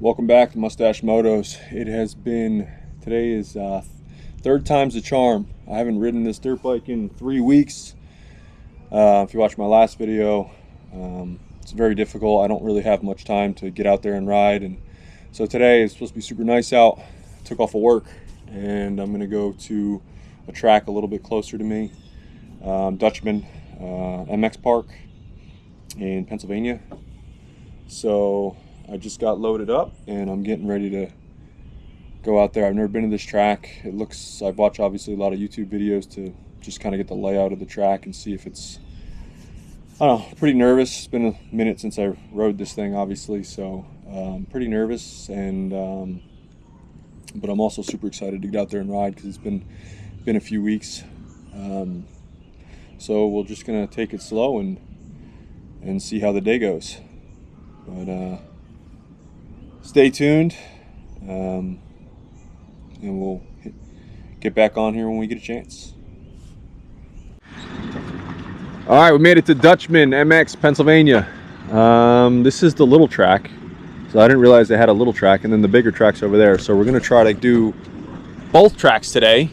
Welcome back to Mustache Motos. Today is third time's the charm. I haven't ridden this dirt bike in 3 weeks. If you watched my last video, it's very difficult. I don't really have much time to get out there and ride, and so today is supposed to be super nice out. Took off of work and I'm gonna go to a track a little bit closer to me, Dutchmen MX Park in Pennsylvania. So I just got loaded up and I'm getting ready to go out there. I've never been to this track. I've watched obviously a lot of YouTube videos to just kind of get the layout of the track and see if it's, I don't know, pretty nervous. It's been a minute since I rode this thing, obviously, so pretty nervous, and but I'm also super excited to get out there and ride because it's been a few weeks. So we're just gonna take it slow and see how the day goes. But stay tuned, and we'll get back on here when we get a chance. All right, we made it to Dutchmen MX, Pennsylvania. This is the little track, so I didn't realize they had a little track, and then the bigger track's over there. So we're gonna try to do both tracks today,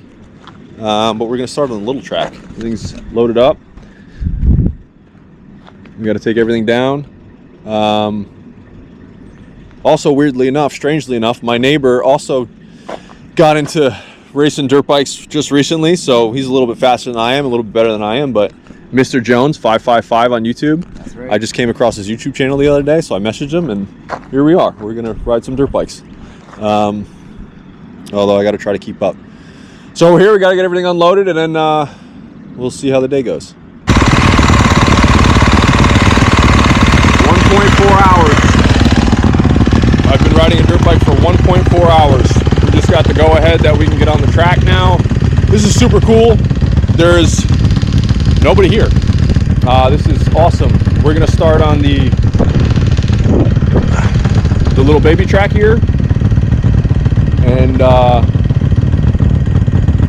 but we're gonna start on the little track. Everything's loaded up. We got to take everything down. Also, weirdly enough, strangely enough, my neighbor also got into racing dirt bikes just recently, so he's a little bit faster than I am, a little bit better than I am, but Mr. Jones 555 on YouTube. That's right. I just came across his YouTube channel the other day, so I messaged him, and here we are. We're gonna ride some dirt bikes. Although I got to try to keep up. So we're here. We got to get everything unloaded, and then we'll see how the day goes. 1.4 hours. I've been riding a dirt bike for 1.4 hours. We just got the go-ahead that we can get on the track now. This is super cool. There's nobody here. This is awesome. We're gonna start on the little baby track here, and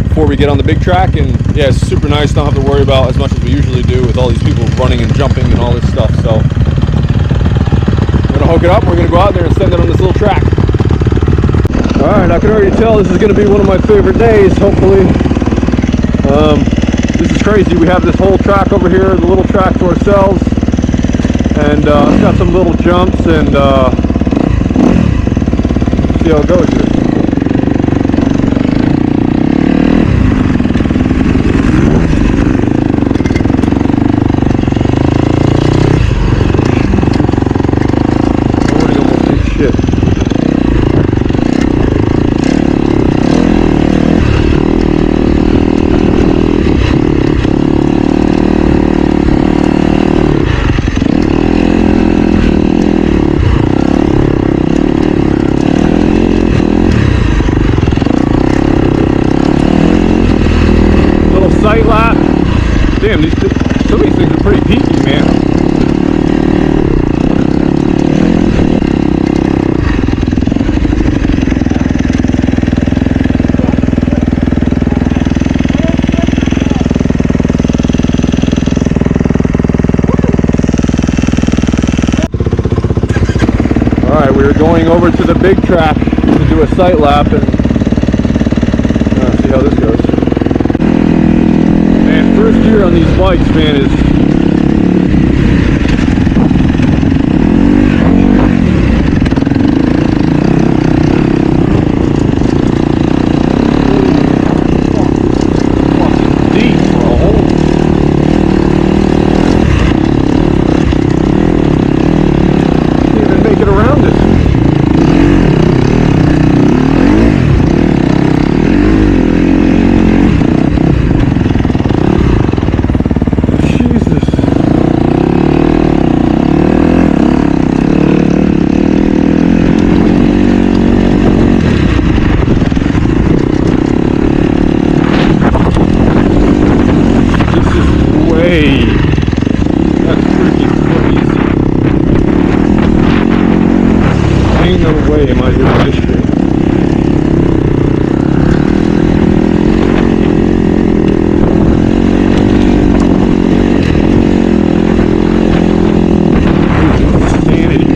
before we get on the big track. And yeah, it's super nice. Don't have to worry about as much as we usually do with all these people running and jumping and all this stuff. So we're gonna hook it up. We're gonna go out there and send it on this little track. All right, I can already tell this is gonna be one of my favorite days. Hopefully, this is crazy. We have this whole track over here, the little track to ourselves, and it's got some little jumps, and see how it goes here. Sight lap. Damn, some of these things are pretty peaky, man. All right, we were going over to the big track to do a sight lap, and see how this goes. First gear on these bikes, man, is deep for a hole. Can't even make it around it. No way am I doing this shit. Insanity.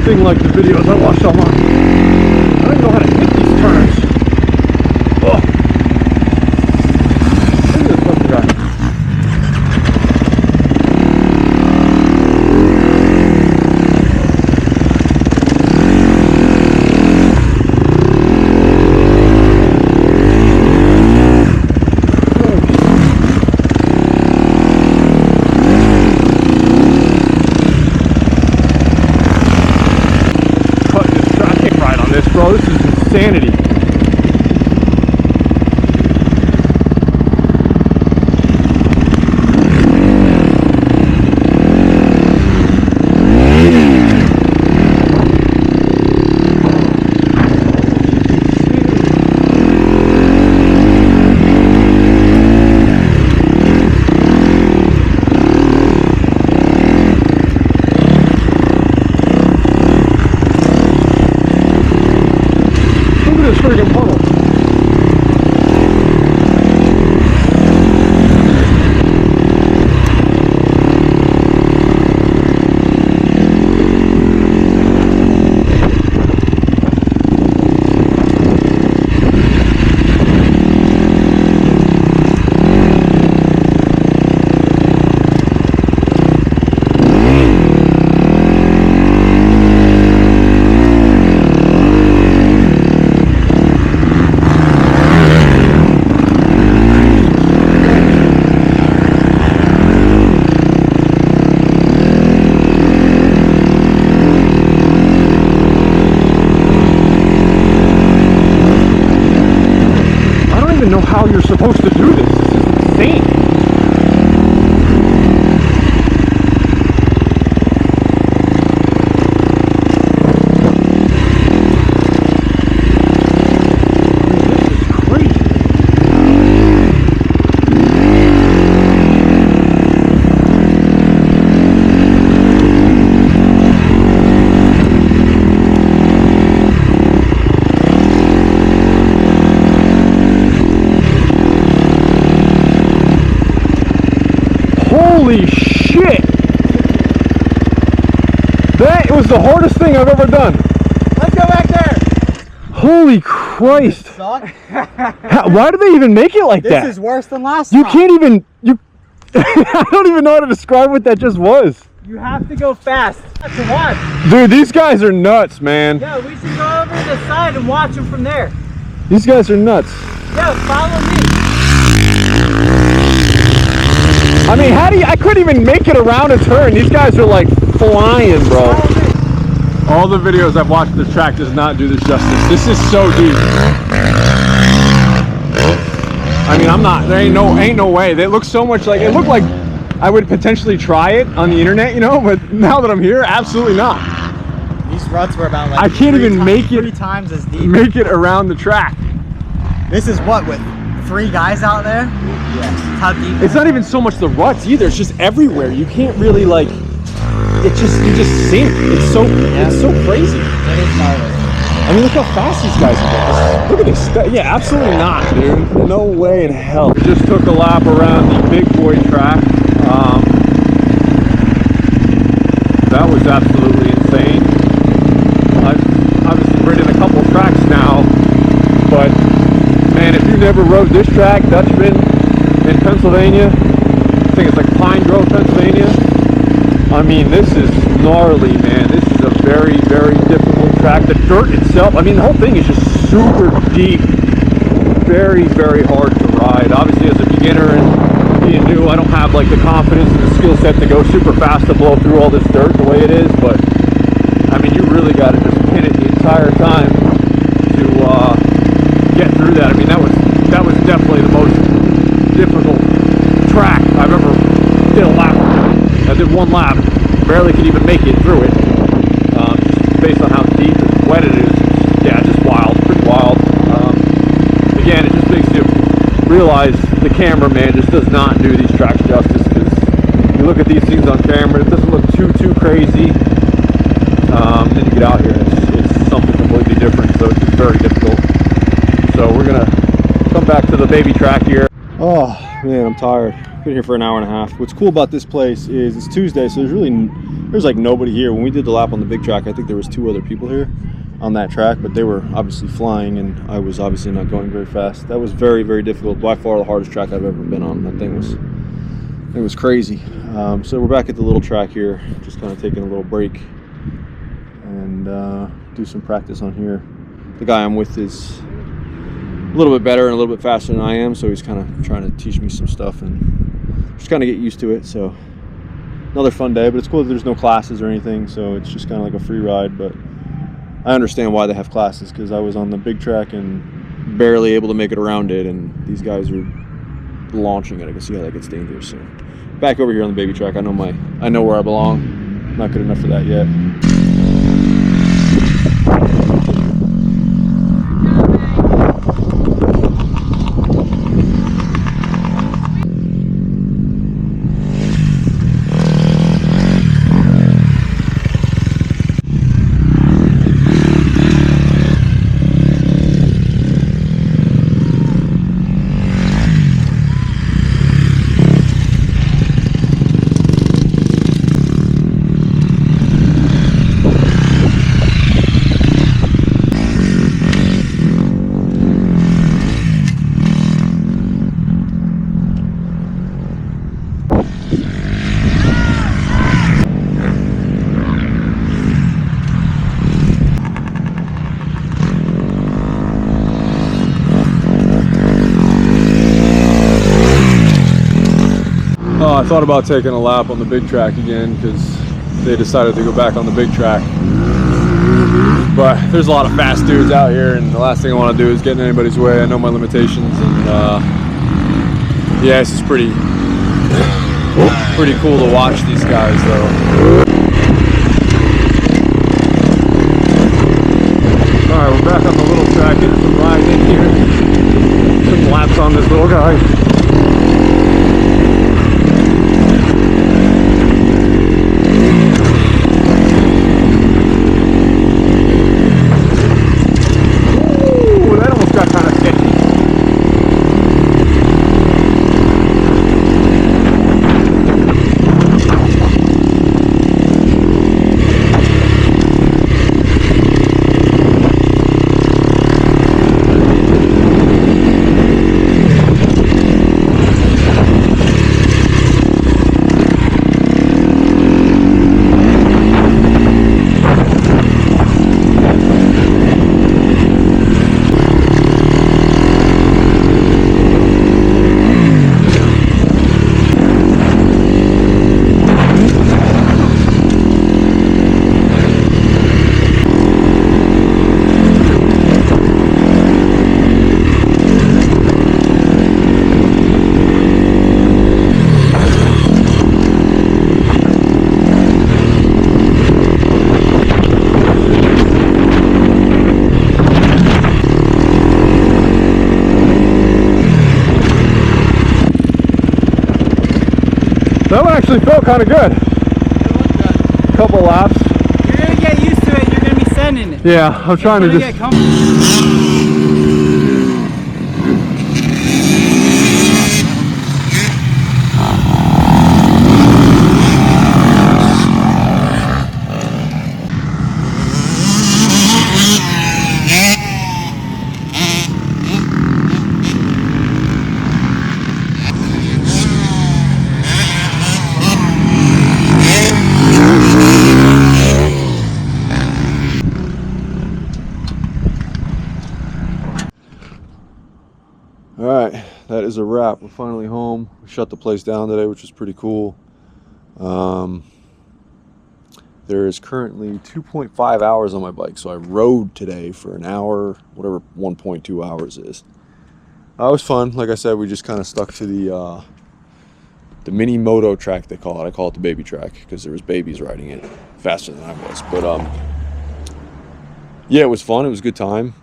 anything like the videos I watched online. I don't even know how to hit these turns. Oh. Look at this fucking guy. Bro, this is insanity. Friggin' puddle. Know how you're supposed to do this. This is insane. Holy shit! That was the hardest thing I've ever done. Let's go back there! Holy Christ! Why do they even make it like that? This is worse than last time. You can't even... I don't even know how to describe what that just was. You have to go fast to watch. Dude, these guys are nuts, man. Yeah, we should go over to the side and watch them from there. These guys are nuts. Yeah, follow me. I mean, how do you... I couldn't even make it around a turn. These guys are like flying, bro. All the videos I've watched this track does not do this justice. This is so deep. I mean, I'm not... There ain't no way. They look so much like... It looked like I would potentially try it on the internet, you know? But now that I'm here, absolutely not. These ruts were about like... I can't even make it... 3 times as deep. Make it around the track. This is what, with 3 guys out there? Yeah. How deep? It's not even so much the ruts either. It's just everywhere. You can't really like. You just sink. It's so crazy. It is gnarly. I mean, look how fast these guys are. Look at this. Yeah, absolutely not, dude. No way in hell. We just took a lap around the big boy track. That was absolutely insane. I've obviously ridden a couple tracks now, but man, if you never rode this track, Dutchmen in Pennsylvania, I think it's like Pine Grove, Pennsylvania. I mean, this is gnarly, man. This is a very, very difficult track. The dirt itself, I mean, the whole thing is just super deep. Very, very hard to ride. Obviously, as a beginner and being new, I don't have like the confidence and the skill set to go super fast to blow through all this dirt the way it is, but I mean, you really got to just pin it the entire time to get through that. I mean, that was definitely the most difficult track I've ever did a lap on. I did 1 lap, barely could even make it through it, just based on how deep and wet it is. Yeah, just wild, pretty wild. Again, it just makes you realize the cameraman just does not do these tracks justice, because you look at these things on camera, it doesn't look too crazy. Then you get out here, it's something completely different, so it's just very difficult. So we're gonna come back to the baby track here. Oh man, I'm tired. Been here for an hour and a half. What's cool about this place is it's Tuesday, so there's like nobody here. When we did the lap on the big track, I think there was 2 other people here on that track, but they were obviously flying, and I was obviously not going very fast. That was very, very difficult. By far the hardest track I've ever been on. That thing was crazy. So we're back at the little track here, just kind of taking a little break and do some practice on here. The guy I'm with is a little bit better and a little bit faster than I am, so he's kind of trying to teach me some stuff and just kind of get used to it. So another fun day, but it's cool that there's no classes or anything, so it's just kind of like a free ride. But I understand why they have classes, because I was on the big track and barely able to make it around it, and these guys are launching it. I can see how that gets dangerous. So back over here on the baby track, I know where I belong. Not good enough for that yet. I thought about taking a lap on the big track again because they decided to go back on the big track. But there's a lot of fast dudes out here, and the last thing I want to do is get in anybody's way. I know my limitations, and yeah, this is pretty cool to watch these guys though. Alright, we're back on the little track, getting some rides in here. Some laps on this little guy. That one actually felt kind of good. A couple laps. You're going to get used to it. You're going to be sending it. Yeah, I'm trying to just get comfortable. Alright, that is a wrap. We're finally home. We shut the place down today, which is pretty cool. There is currently 2.5 hours on my bike, so I rode today for an hour, whatever 1.2 hours is. It was fun. Like I said, we just kind of stuck to the mini moto track, they call it. I call it the baby track because there was babies riding it faster than I was. But yeah, it was fun. It was a good time.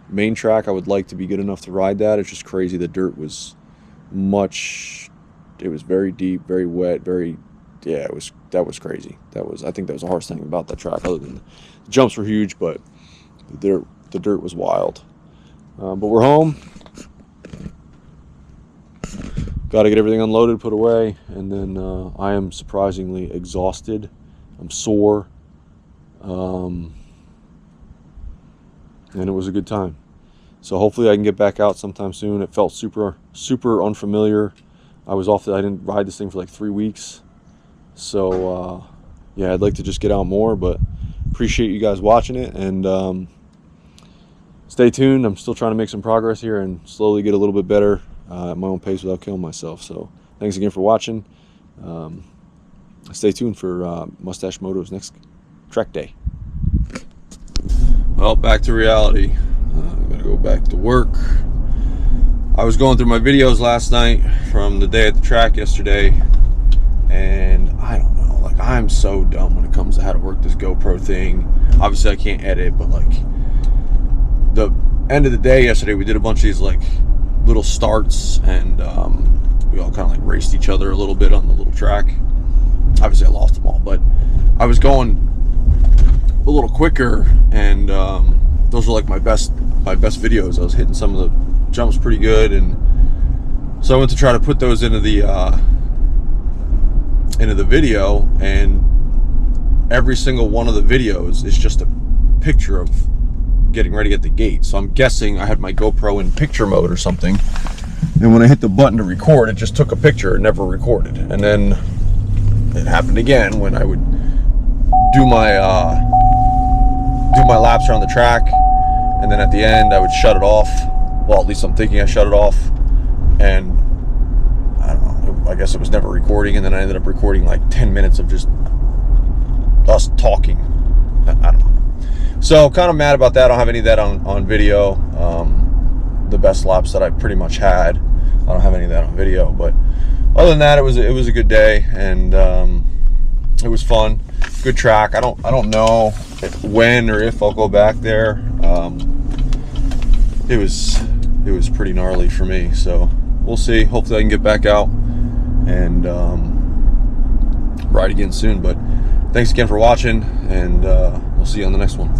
Main track, I would like to be good enough to ride that. It's just crazy. The dirt was it was very deep, very wet, yeah, that was crazy. I think that was the hardest thing about that track, other than the jumps were huge, but the dirt was wild. But we're home. got to get everything unloaded, put away, and then I am surprisingly exhausted. I'm sore, and it was a good time. So hopefully I can get back out sometime soon. It felt super unfamiliar. I didn't ride this thing for like 3 weeks. So yeah, I'd like to just get out more, but appreciate you guys watching it, and stay tuned. I'm still trying to make some progress here and slowly get a little bit better at my own pace without killing myself. So thanks again for watching. Stay tuned for Mustache Moto's next track day. Well, back to reality. I'm gonna go back to work. I was going through my videos last night from the day at the track yesterday, and I don't know, like, I'm so dumb when it comes to how to work this GoPro thing. Obviously I can't edit, but like, the end of the day yesterday, we did a bunch of these like little starts, and we all kind of like raced each other a little bit on the little track. Obviously I lost them all, but I was going a little quicker, and those were like my best videos. I was hitting some of the jumps pretty good, and so I went to try to put those into the video, and every single one of the videos is just a picture of getting ready at the gate. So I'm guessing I had my GoPro in picture mode or something, and when I hit the button to record, it just took a picture and never recorded. And then it happened again when I would do my laps around the track, and then at the end I would shut it off. Well, at least I'm thinking I shut it off, and I don't know, I guess it was never recording, and then I ended up recording like 10 minutes of just us talking. I don't know. So kind of mad about that. I don't have any of that on video. The best laps that I pretty much had, I don't have any of that on video. But other than that, it was a good day, and it was fun. Good track. I don't know when or if I'll go back there. It was pretty gnarly for me, so we'll see. Hopefully I can get back out and ride again soon. But thanks again for watching, and we'll see you on the next one.